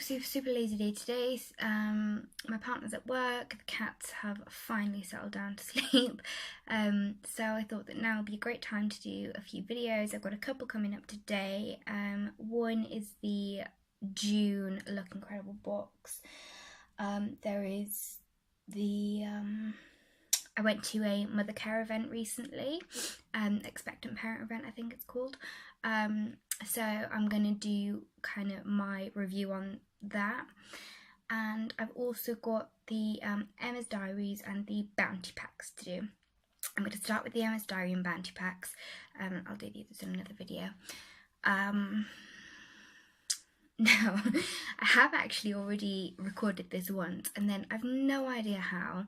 super lazy day today. My partner's at work, the cats have finally settled down to sleep, so I thought that now would be a great time to do a few videos. I've got a couple coming up today. One is the June Look Incredible box. There is the I went to a mother care event recently, expectant parent event I think it's called, so I'm going to do kind of my review on that. And I've also got the Emma's Diaries and the Bounty Packs to do. I'm going to start with the Emma's Diary and Bounty Packs. I'll do these in another video. Now, I have actually already recorded this once, and then I've no idea how,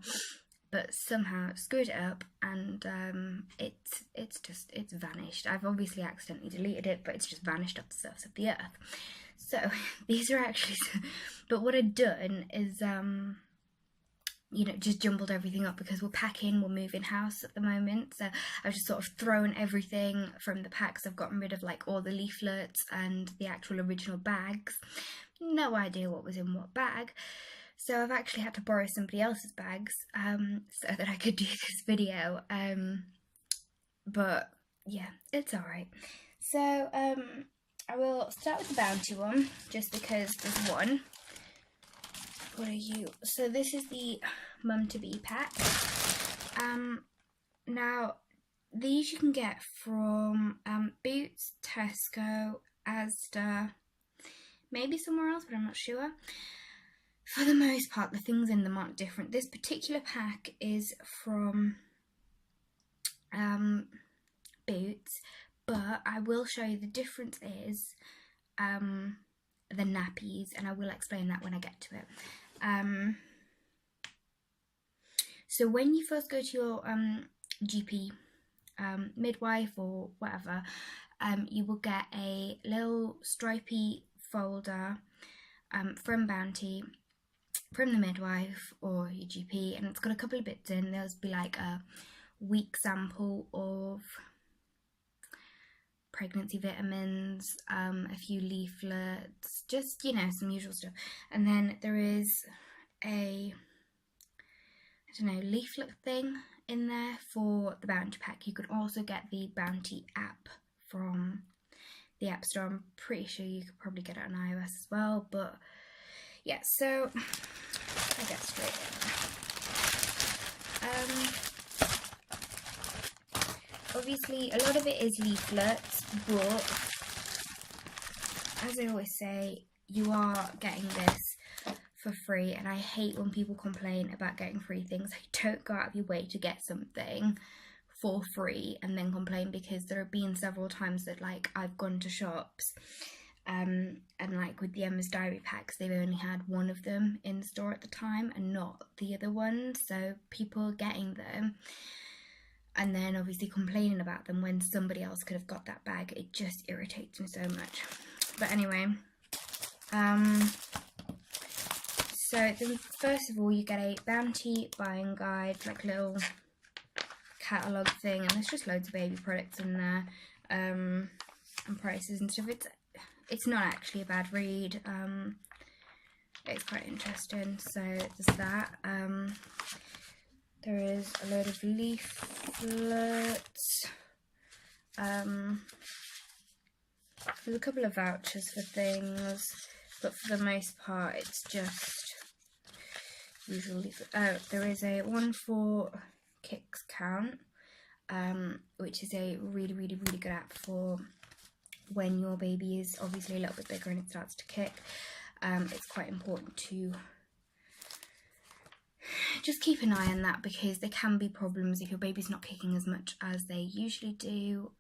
but somehow screwed it up, and it's vanished. I've obviously accidentally deleted it, but it's just vanished off the surface of the earth. So these are actually, but what I've done is you know, just jumbled everything up because we're packing, we're moving house at the moment, so I've just sort of thrown everything from the packs. I've gotten rid of like all the leaflets and the actual original bags. No idea what was in what bag, so I've actually had to borrow somebody else's bags so that I could do this video, but yeah, it's alright. So I will start with the Bounty one, just because there's one. What are you? So this is the Mum to Be pack. Now these you can get from Boots, Tesco, Asda, maybe somewhere else, but I'm not sure. For the most part, the things in them aren't different. This particular pack is from Boots, but I will show you the difference is the nappies, and I will explain that when I get to it. So when you first go to your GP, midwife or whatever, you will get a little stripy folder from Bounty, from the midwife or your GP, and it's got a couple of bits in. There'll be like a week sample of pregnancy vitamins, a few leaflets, just, you know, some usual stuff. And then there is a, I don't know, leaflet thing in there for the Bounty pack. You can also get the Bounty app from the App Store. I'm pretty sure you could probably get it on iOS as well, but yeah, so I get straight in. Obviously, a lot of it is leaflets, but as I always say, you are getting this for free, and I hate when people complain about getting free things. Like, don't go out of your way to get something for free and then complain, because there have been several times that, like, I've gone to shops and like with the Emma's Diary packs, they've only had one of them in store at the time and not the other ones, so people getting them and then obviously complaining about them when somebody else could have got that bag, it just irritates me so much. But anyway, so then first of all you get a Bounty buying guide, like little catalogue thing, and there's just loads of baby products in there, and prices and stuff. It's not actually a bad read, it's quite interesting. So there's that. There is a load of leaflets. There's a couple of vouchers for things, but for the most part it's just usual leaflet. Oh, there is a one for Kicks Count, which is a really good app for when your baby is obviously a little bit bigger and it starts to kick. It's quite important to just keep an eye on that, because there can be problems if your baby's not kicking as much as they usually do.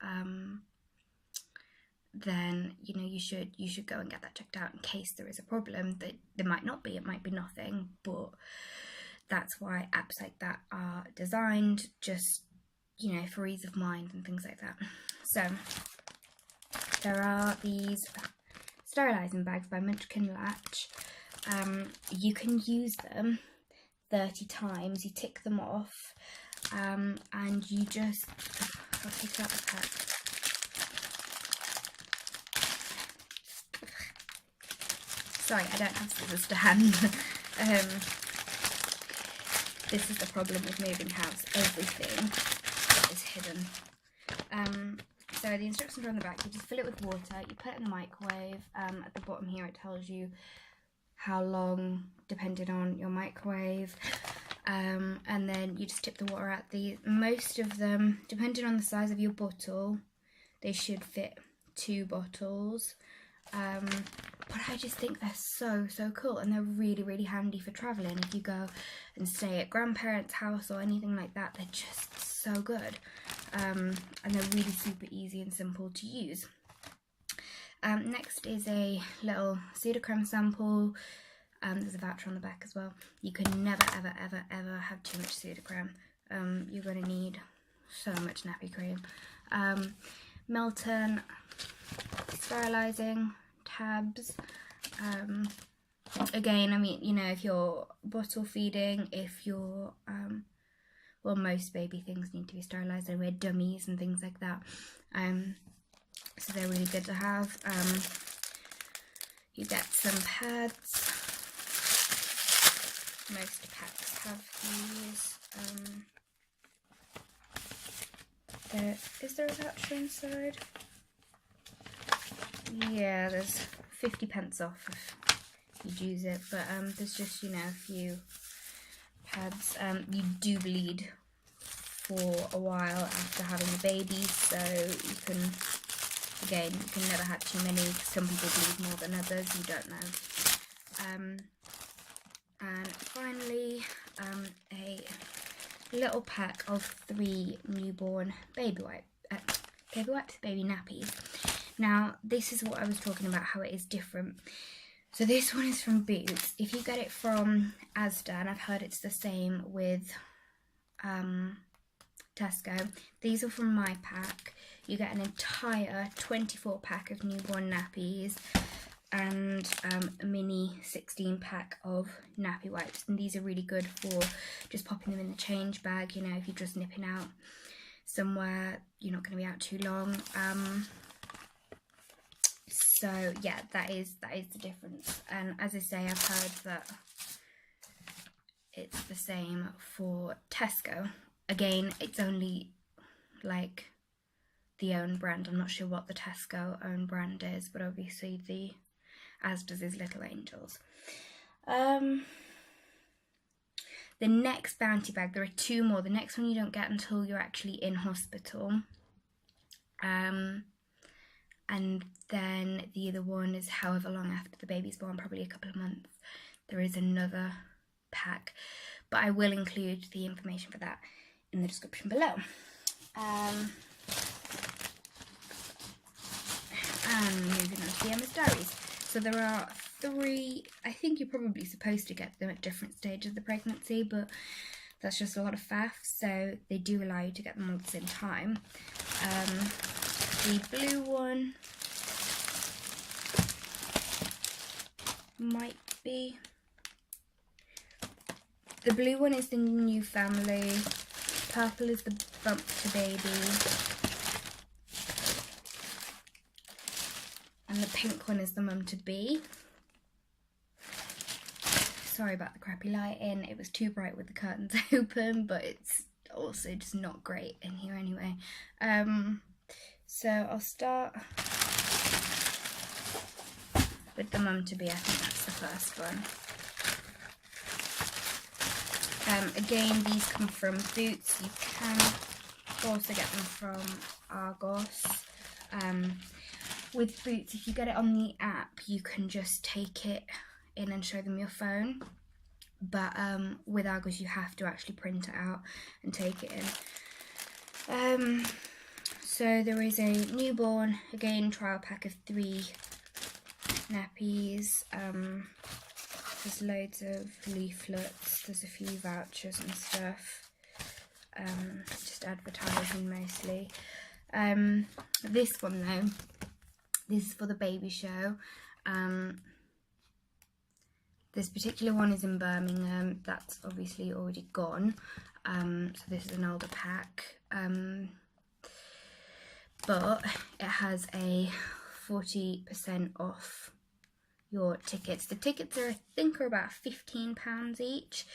Then you know you should go and get that checked out in case there is a problem. That there might not be, it might be nothing, but that's why apps like that are designed, just, you know, for ease of mind and things like that. So there are these sterilising bags by Munchkin Latch. You can use them 30 times, you tick them off, and you just, I'll take out the pack. Sorry, I don't have scissors to hand. This is the problem with moving house. Everything is hidden. So the instructions are on the back. You just fill it with water. You put it in the microwave. At the bottom here, it tells you how long, depending on your microwave. And then you just tip the water out. Most of them, depending on the size of your bottle, they should fit 2 bottles. But I just think they're so cool, and they're really handy for travelling. If you go and stay at grandparents' house or anything like that, they're just so good. And they're really super easy and simple to use. Next is a little pseudocreme sample. There's a voucher on the back as well. You can never ever have too much pseudocreme. You're going to need so much nappy cream. Milton, sterilising tabs. Again, I mean, you know, if you're bottle feeding, if you're well, most baby things need to be sterilised anyway, dummies and things like that. So they're really good to have. You get some pads. Most packs have these. Is there a voucher inside? Yeah, there's 50p off if you'd use it, but there's just, you know, a few pads. You do bleed for a while after having a baby, so you can, again, you can never have too many. Some people bleed more than others, you don't know. And finally, a little pack of 3 newborn baby nappies. Now, this is what I was talking about, how it is different. So this one is from Boots. If you get it from Asda, and I've heard it's the same with Tesco, these are from my pack. You get an entire 24 pack of newborn nappies and a mini 16 pack of nappy wipes. And these are really good for just popping them in the change bag, you know, if you're just nipping out somewhere, you're not going to be out too long. So yeah, that is the difference. And as I say, I've heard that it's the same for Tesco. Again, it's only like the own brand. I'm not sure what the Tesco own brand is, but obviously the Asda's is Little Angels. The next bounty bag, there are 2 more. The next one you don't get until you're actually in hospital. And then the other one is however long after the baby's born, probably a couple of months. There is another pack, but I will include the information for that in the description below. And moving on to the Emma's Diaries. So there are 3, I think you're probably supposed to get them at different stages of the pregnancy, but that's just a lot of faff, so they do allow you to get them all at the same time. The blue one might be... The blue one is the new family. Purple is the bump to baby. And the pink one is the mum to be. Sorry about the crappy lighting. It was too bright with the curtains open, but it's also just not great in here anyway. So I'll start with the mum to be. I think that's the first one. Again, these come from Boots. You can also get them from Argos. With Boots, if you get it on the app, you can just take it in and show them your phone. But with Argos, you have to actually print it out and take it in. So there is a newborn, again, trial pack of 3 nappies. There's loads of leaflets, there's a few vouchers and stuff. Just advertising mostly. This one though, this is for the baby show. This particular one is in Birmingham. That's obviously already gone. So this is an older pack. But it has a 40% off your tickets. The tickets are, I think, are about £15 each.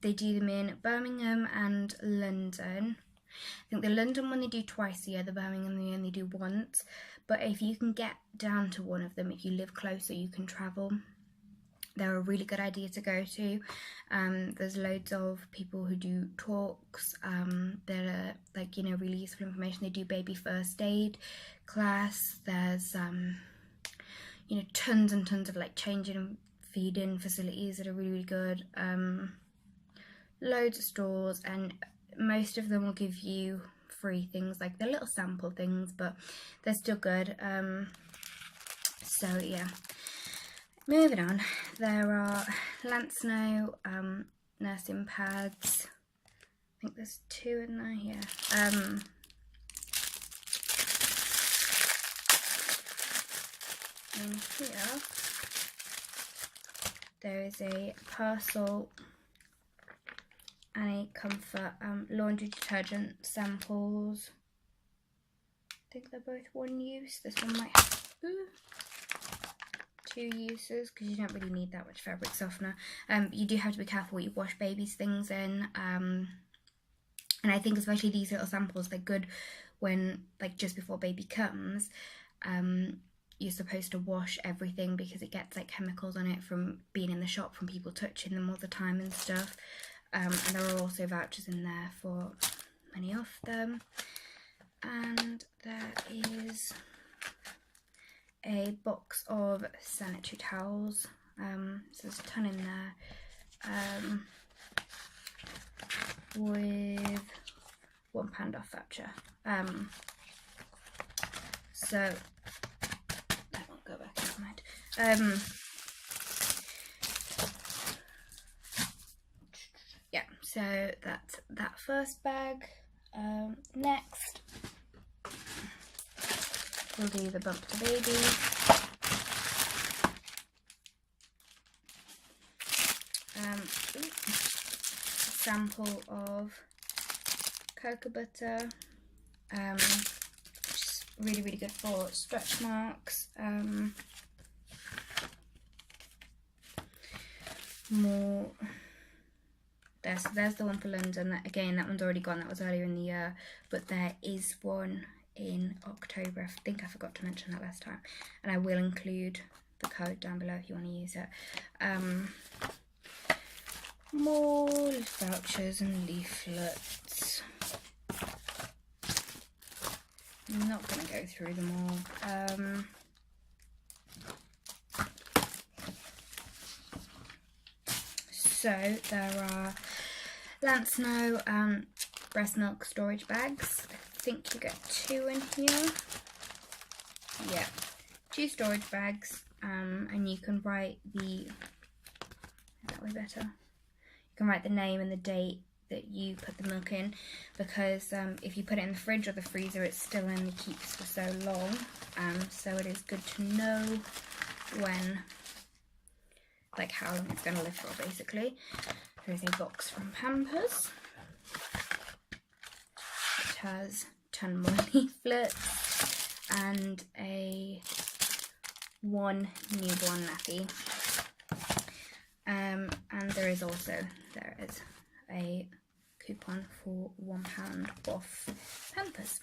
They do them in Birmingham and London. I think the London one they do twice a year, the Birmingham they only do once. But if you can get down to one of them, if you live closer, you can travel. They're a really good idea to go to. There's loads of people who do talks that are like, you know, really useful information. They do baby first aid class. There's you know, tons and tons of like changing and feeding facilities that are really, really good. Loads of stores, and most of them will give you free things, like they're little sample things, but they're still good. So yeah. Moving on, there are Lansnow nursing pads. I think there's 2 in there, yeah. In here, there is a parcel and a comfort laundry detergent samples. I think they're both one use. This one might have 2 uses because you don't really need that much fabric softener. You do have to be careful what you wash babies' things in. And I think especially these little samples, they're good when, like, just before baby comes. You're supposed to wash everything because it gets like chemicals on it from being in the shop, from people touching them all the time and stuff. And there are also vouchers in there for many of them. And there is a box of sanitary towels. So there's a ton in there. With £1 off voucher. So that won't go back, never mind. Yeah, so that's that first bag. Next, we'll do the bump to baby. A sample of cocoa butter, which is really, really good for stretch marks. More. There's the one for London. Again, that one's already gone. That was earlier in the year, but there is one in October. I think I forgot to mention that last time, and I will include the code down below if you want to use it. More vouchers and leaflets. I'm not going to go through them all. So there are Lansnow breast milk storage bags. I think you get 2 in here. Yeah, 2 storage bags, and you can write is that way better? You can write the name and the date that you put the milk in, because if you put it in the fridge or the freezer, it still only keeps for so long. So it is good to know when, like, how long it's going to live for, basically. There's a box from Pampers, which has a ton more leaflets, and a 1 newborn nappy. And there is a coupon for £1 off Pampers.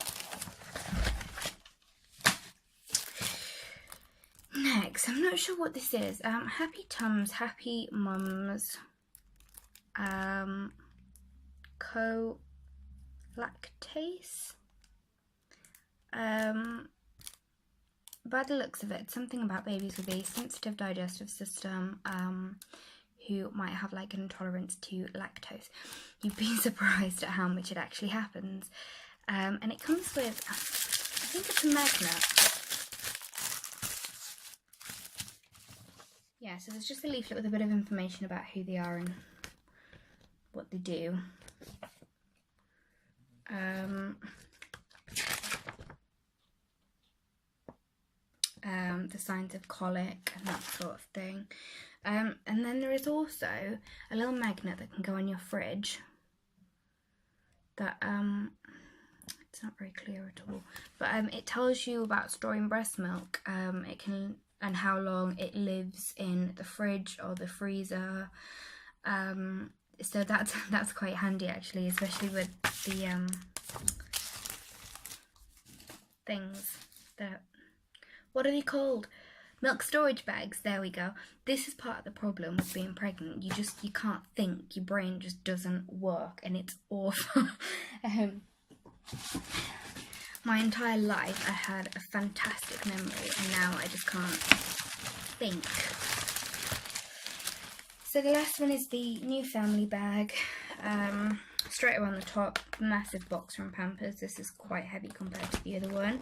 Next, I'm not sure what this is. Happy Tums, Happy Mums, co-lactase. By the looks of it, it's something about babies with a sensitive digestive system who might have like an intolerance to lactose. You'd be surprised at how much it actually happens. And it comes with, I think it's a magnet. Yeah, so there's just a leaflet with a bit of information about who they are and what they do. The signs of colic and that sort of thing. And then there is also a little magnet that can go on your fridge that, it's not very clear at all, but it tells you about storing breast milk. It can and how long it lives in the fridge or the freezer. So that's quite handy actually, especially with the things that, what are they called? Milk storage bags, there we go. This is part of the problem with being pregnant. You can't think, your brain just doesn't work, and it's awful. My entire life I had a fantastic memory, and now I just can't think. So the last one is the new family bag. Straight on the top, massive box from Pampers. This is quite heavy compared to the other one.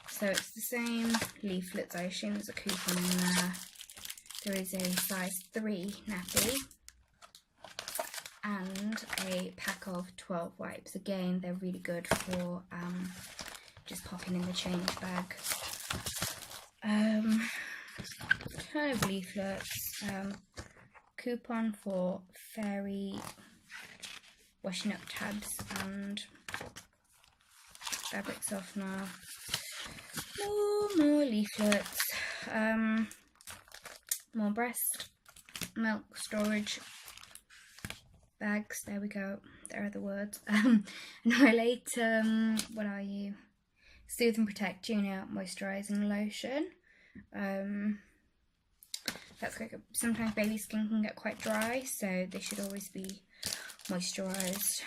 So it's the same leaflets. I assume there's a coupon in there. There is a size 3 nappy and a pack of 12 wipes. Again, they're really good for just popping in the change bag. Kind of leaflets. Coupon for fairy washing up tabs and fabric softener. More leaflets. More breast milk storage bags. There we go. There are the words. Relate. What are you? Soothe and Protect Junior Moisturising Lotion. That's like sometimes baby skin can get quite dry, so they should always be moisturised.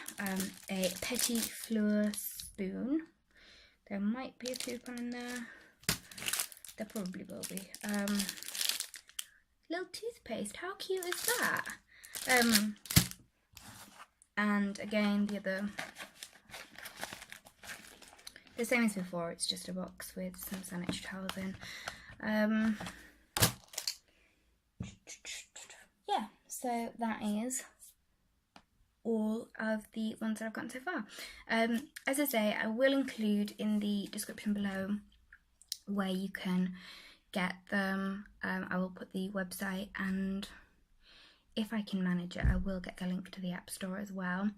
A Petit Fleur spoon. There might be a coupon in there. There probably will be. Little toothpaste. How cute is that? And again, the same as before. It's just a box with some sanitary towels in. Yeah, so that is all of the ones that I've gotten so far. As I say, I will include in the description below where you can get them. I will put the website, and if I can manage it, I will get the link to the App Store as well.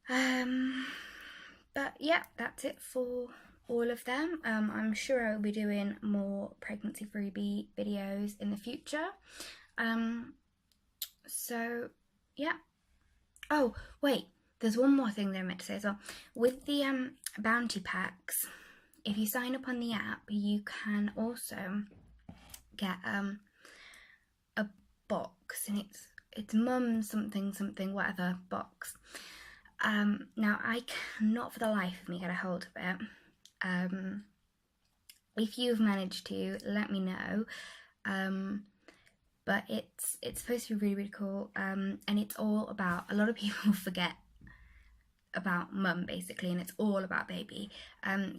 But yeah, that's it for all of them. I'm sure I'll be doing more pregnancy freebie videos in the future. So yeah. Oh wait, there's one more thing that I meant to say as well. With the bounty packs, if you sign up on the app, you can also get a box, and it's mum something whatever box. Now I cannot for the life of me get a hold of it. If you've managed to, let me know. But it's supposed to be really, really cool, and it's all about, a lot of people forget about mum basically, and it's all about baby.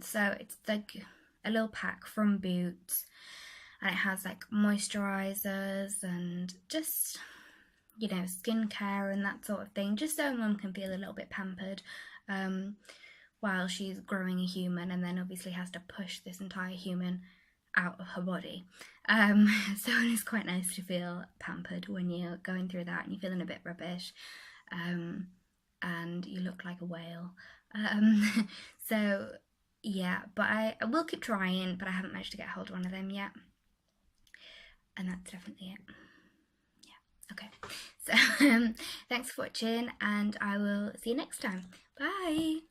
So it's like a little pack from Boots, and it has like moisturisers and just, you know, skincare and that sort of thing, just so mum can feel a little bit pampered while she's growing a human, and then obviously has to push this entire human out of her body. So it's quite nice to feel pampered when you're going through that and you're feeling a bit rubbish, and you look like a whale. So yeah, but I will keep trying, but I haven't managed to get hold of one of them yet, and that's definitely it. Yeah, okay, so thanks for watching, and I will see you next time. Bye.